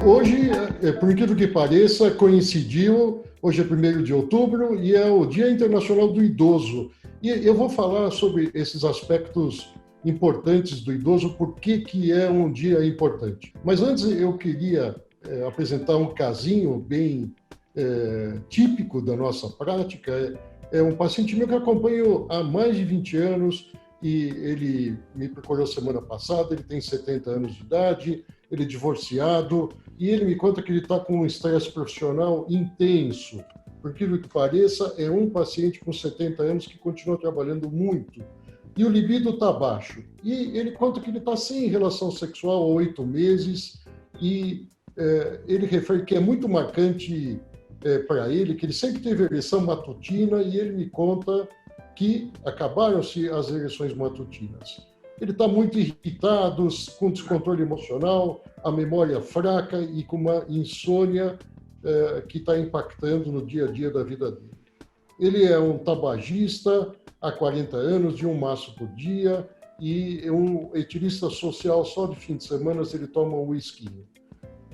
Hoje, por incrível que pareça, coincidiu, hoje é 1º de outubro e é o Dia Internacional do Idoso. E eu vou falar sobre esses aspectos importantes do idoso, por que é um dia importante. Mas antes eu queria apresentar um casinho bem típico da nossa prática. É um paciente meu que eu acompanho há mais de 20 anos e ele me procurou semana passada, ele tem 70 anos de idade, ele é divorciado e ele me conta que ele está com um estresse profissional intenso. Por incrível que pareça, é um paciente com 70 anos que continua trabalhando muito e o libido está baixo. E ele conta que ele está sem relação sexual há 8 meses e ele refere que é muito marcante para ele, que ele sempre teve ereção matutina e ele me conta que acabaram-se as ereções matutinas. Ele está muito irritado, com descontrole emocional, a memória fraca e com uma insônia que está impactando no dia a dia da vida dele. Ele é um tabagista há 40 anos, de um maço por dia, e um etilista social só de fim de semana ele toma um whisky.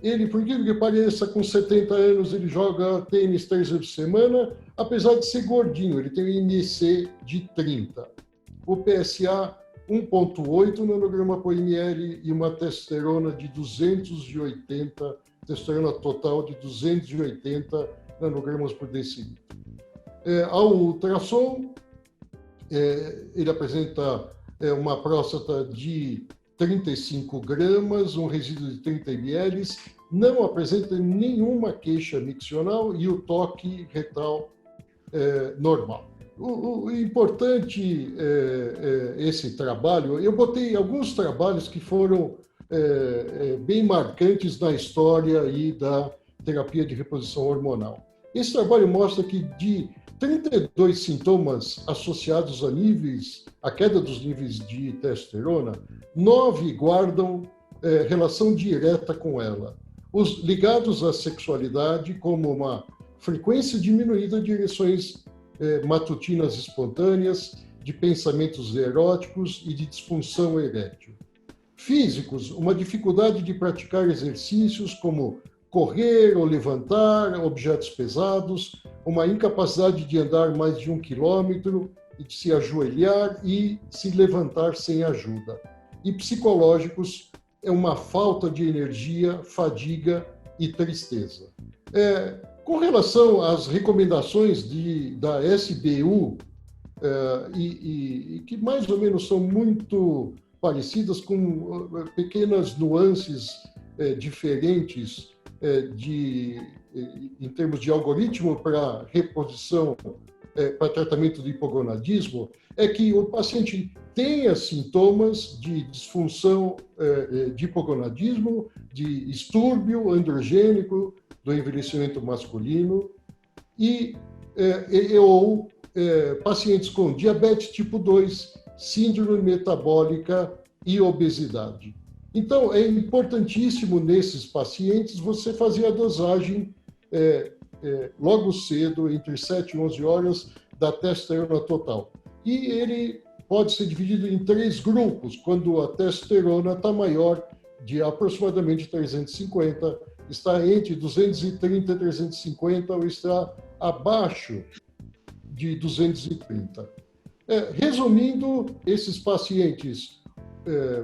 Ele, por incrível que pareça, com 70 anos, ele joga tênis 3 vezes por semana, apesar de ser gordinho, ele tem um IMC de 30. O PSA 1,8 nanograma por ml e uma testosterona de 280, testosterona total de 280 nanogramas por decilitro. Ao ultrassom, ele apresenta uma próstata de 35 gramas, um resíduo de 30 ml, não apresenta nenhuma queixa miccional e o toque retal normal. O importante esse trabalho, eu botei alguns trabalhos que foram bem marcantes na história aí da terapia de reposição hormonal. Esse trabalho mostra que de 32 sintomas associados à queda dos níveis de testosterona, 9 guardam relação direta com ela. Os ligados à sexualidade, como uma frequência diminuída de ereções matutinas espontâneas, de pensamentos eróticos e de disfunção erétil. Físicos, uma dificuldade de praticar exercícios como correr ou levantar objetos pesados, uma incapacidade de andar mais de 1 quilômetro, de se ajoelhar e se levantar sem ajuda. E psicológicos, é uma falta de energia, fadiga e tristeza. Com relação às recomendações da SBU, que mais ou menos são muito parecidas, com pequenas nuances diferentes em termos de algoritmo para reposição, para tratamento do hipogonadismo, é que o paciente tenha sintomas de disfunção de hipogonadismo, de distúrbio androgênico do envelhecimento masculino ou pacientes com diabetes tipo 2, síndrome metabólica e obesidade. Então, é importantíssimo nesses pacientes você fazer a dosagem logo cedo, entre 7 e 11 horas, da testosterona total. E ele pode ser dividido em 3 grupos, quando a testosterona está maior de aproximadamente 350, está entre 230 e 350 ou está abaixo de 230. Resumindo, esses pacientes,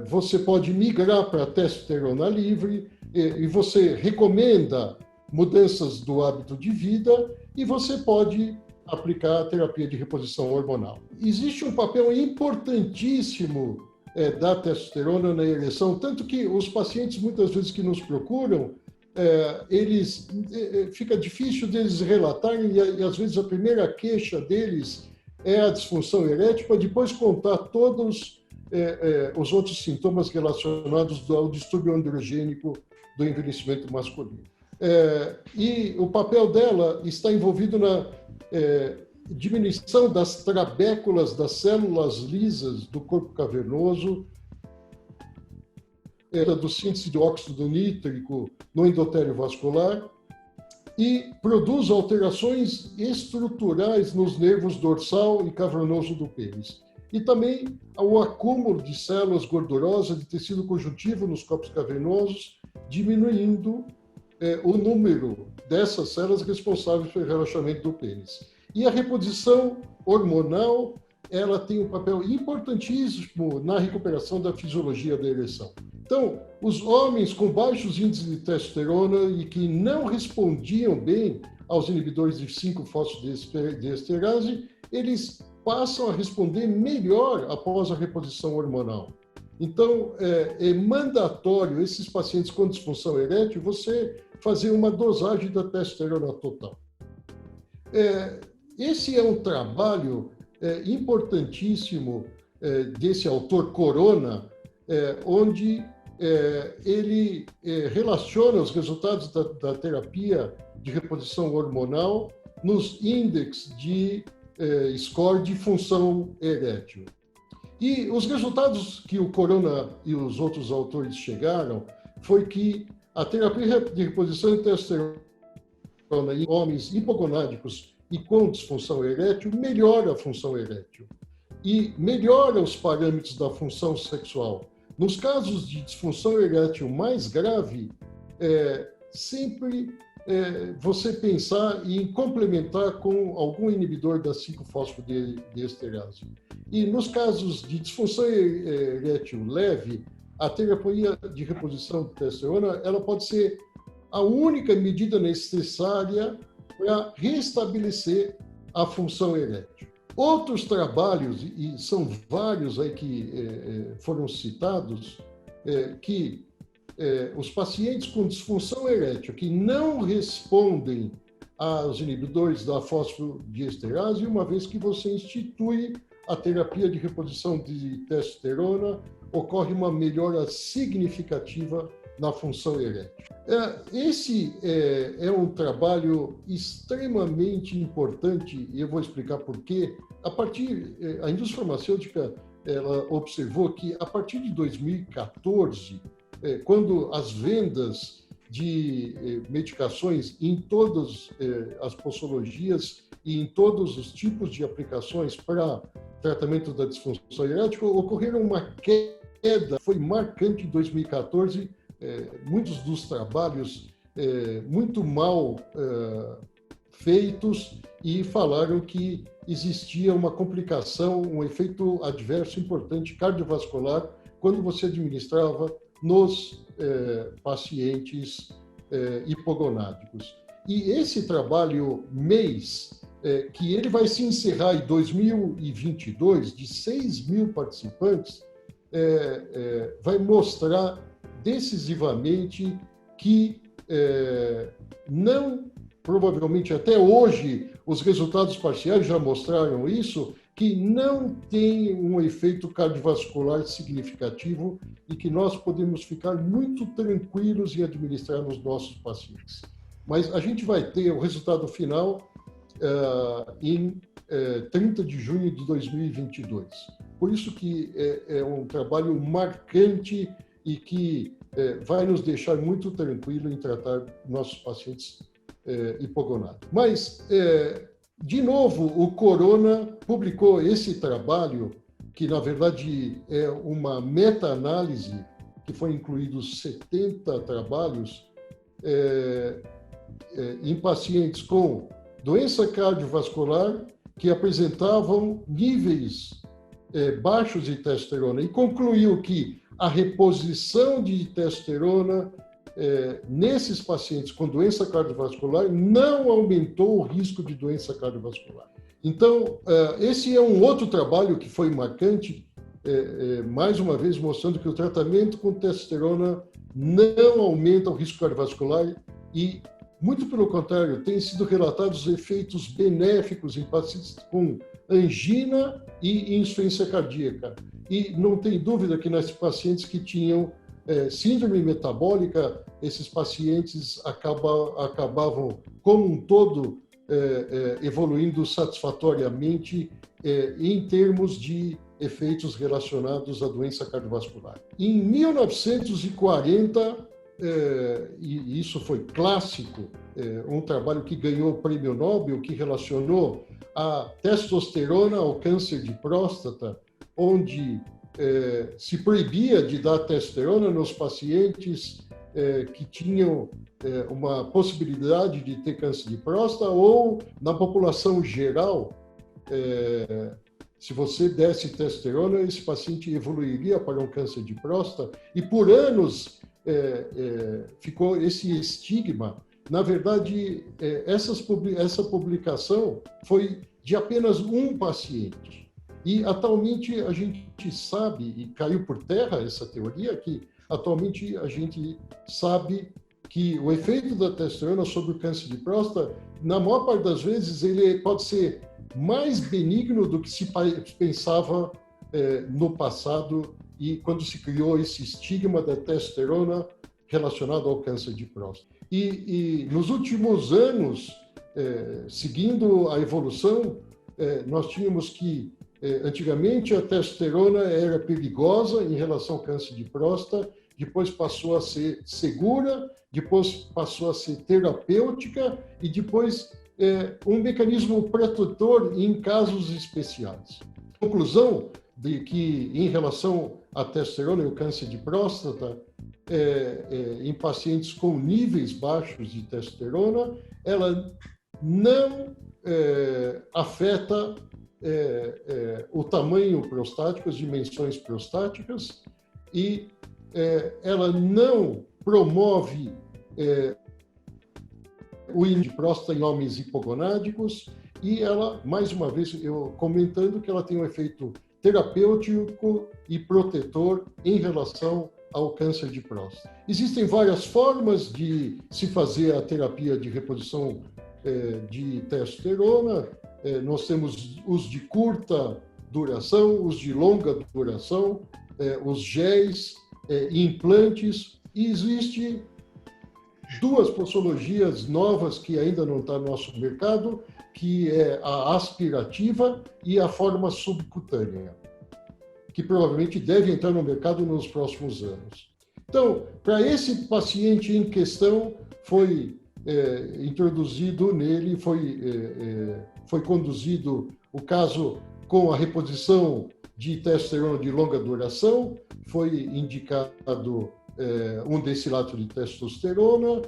você pode migrar para a testosterona livre e você recomenda mudanças do hábito de vida e você pode aplicar a terapia de reposição hormonal. Existe um papel importantíssimo da testosterona na ereção, tanto que os pacientes, muitas vezes que nos procuram, fica difícil deles relatarem e às vezes a primeira queixa deles é a disfunção erétil, para depois contar todos os outros sintomas relacionados ao distúrbio androgênico do envelhecimento masculino. E o papel dela está envolvido na diminuição das trabéculas das células lisas do corpo cavernoso, do síntese de óxido nítrico no endotélio vascular e produz alterações estruturais nos nervos dorsal e cavernoso do pênis. E também o acúmulo de células gordurosas de tecido conjuntivo nos corpos cavernosos, diminuindo o número dessas células responsáveis pelo relaxamento do pênis. E a reposição hormonal, ela tem um papel importantíssimo na recuperação da fisiologia da ereção. Então, os homens com baixos índices de testosterona e que não respondiam bem aos inibidores de 5-fosfodiesterase, eles passam a responder melhor após a reposição hormonal. Então, é mandatório esses pacientes com disfunção erétil você fazer uma dosagem da testosterona total. Esse é um trabalho importantíssimo desse autor Corona, onde ele relaciona os resultados da terapia de reposição hormonal nos índices de score de função erétil. E os resultados que o Corona e os outros autores chegaram foi que a terapia de reposição de testosterona em homens hipogonádicos e com disfunção erétil melhora a função erétil e melhora os parâmetros da função sexual. Nos casos de disfunção erétil mais grave, sempre você pensar em complementar com algum inibidor da 5-fosfodiesterase. E nos casos de disfunção erétil leve, a terapia de reposição de testosterona ela pode ser a única medida necessária para restabelecer a função erétil. Outros trabalhos, e são vários aí que foram citados, que os pacientes com disfunção erétil que não respondem aos inibidores da fosfodiesterase, uma vez que você institui a terapia de reposição de testosterona, ocorre uma melhora significativa na função erétil. Esse é um trabalho extremamente importante, e eu vou explicar por quê. A indústria farmacêutica ela observou que, a partir de 2014, quando as vendas de medicações em todas as posologias e em todos os tipos de aplicações para tratamento da disfunção erétil, ocorreram uma queda, foi marcante em 2014, muitos dos trabalhos muito mal feitos e falaram que existia uma complicação, um efeito adverso importante cardiovascular quando você administrava nos pacientes hipogonádicos. E esse trabalho MEIS, que ele vai se encerrar em 2022, de 6.000 participantes, vai mostrar decisivamente que não, provavelmente até hoje, os resultados parciais já mostraram isso, que não tem um efeito cardiovascular significativo e que nós podemos ficar muito tranquilos em administrar nos nossos pacientes. Mas a gente vai ter o resultado final em 30 de junho de 2022. Por isso que é um trabalho marcante e que vai nos deixar muito tranquilos em tratar nossos pacientes hipogonádicos. Mas, de novo, o Corona publicou esse trabalho, que na verdade é uma meta-análise, que foi incluídos 70 trabalhos em pacientes com doença cardiovascular que apresentavam níveis baixos de testosterona e concluiu que a reposição de testosterona nesses pacientes com doença cardiovascular não aumentou o risco de doença cardiovascular. Então, esse é um outro trabalho que foi marcante, mais uma vez mostrando que o tratamento com testosterona não aumenta o risco cardiovascular e, muito pelo contrário, têm sido relatados efeitos benéficos em pacientes com angina e insuficiência cardíaca. E não tem dúvida que nesses pacientes que tinham síndrome metabólica, esses pacientes acabavam, como um todo, evoluindo satisfatoriamente em termos de efeitos relacionados à doença cardiovascular. Em 1940, e isso foi clássico, um trabalho que ganhou o prêmio Nobel, que relacionou a testosterona ao câncer de próstata, onde se proibia de dar testosterona nos pacientes que tinham uma possibilidade de ter câncer de próstata, ou na população geral, se você desse testosterona, esse paciente evoluiria para um câncer de próstata, e por anos ficou esse estigma. Na verdade, essa publicação foi de apenas um paciente. E atualmente a gente sabe, e caiu por terra essa teoria, que atualmente a gente sabe que o efeito da testosterona sobre o câncer de próstata, na maior parte das vezes, ele pode ser mais benigno do que se pensava no passado, e quando se criou esse estigma da testosterona relacionado ao câncer de próstata. E nos últimos anos, seguindo a evolução, nós tínhamos que, antigamente, a testosterona era perigosa em relação ao câncer de próstata, depois passou a ser segura, depois passou a ser terapêutica e depois um mecanismo protetor em casos especiais. Conclusão de que, em relação à testosterona e o câncer de próstata, em pacientes com níveis baixos de testosterona, ela não afeta o tamanho prostático, as dimensões prostáticas, e ela não promove o índice de próstata em homens hipogonádicos, e ela, mais uma vez, eu comentando que ela tem um efeito terapêutico e protetor em relação ao câncer de próstata. Existem várias formas de se fazer a terapia de reposição de testosterona. Nós temos os de curta duração, os de longa duração, os géis, implantes, e existe duas posologias novas que ainda não estão no nosso mercado, que é a aspirativa e a forma subcutânea, que provavelmente deve entrar no mercado nos próximos anos. Então, para esse paciente em questão, foi introduzido nele, foi conduzido o caso com a reposição de testosterona de longa duração, foi indicado 1 decilato de testosterona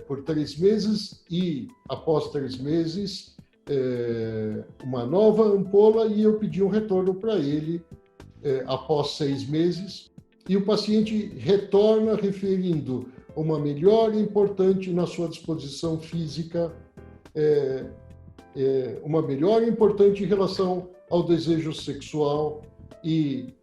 por 3 meses e, após 3 meses, uma nova ampola, e eu pedi um retorno para ele após 6 meses, e o paciente retorna referindo uma melhora importante na sua disposição física, uma melhora importante em relação ao desejo sexual, e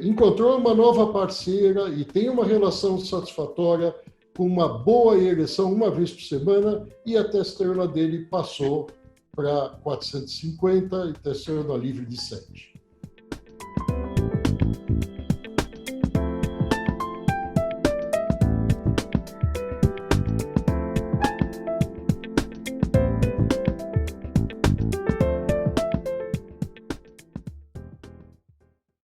encontrou uma nova parceira e tem uma relação satisfatória com uma boa ereção uma vez por semana, e a testosterona dele passou para 450 e testosterona livre de 7.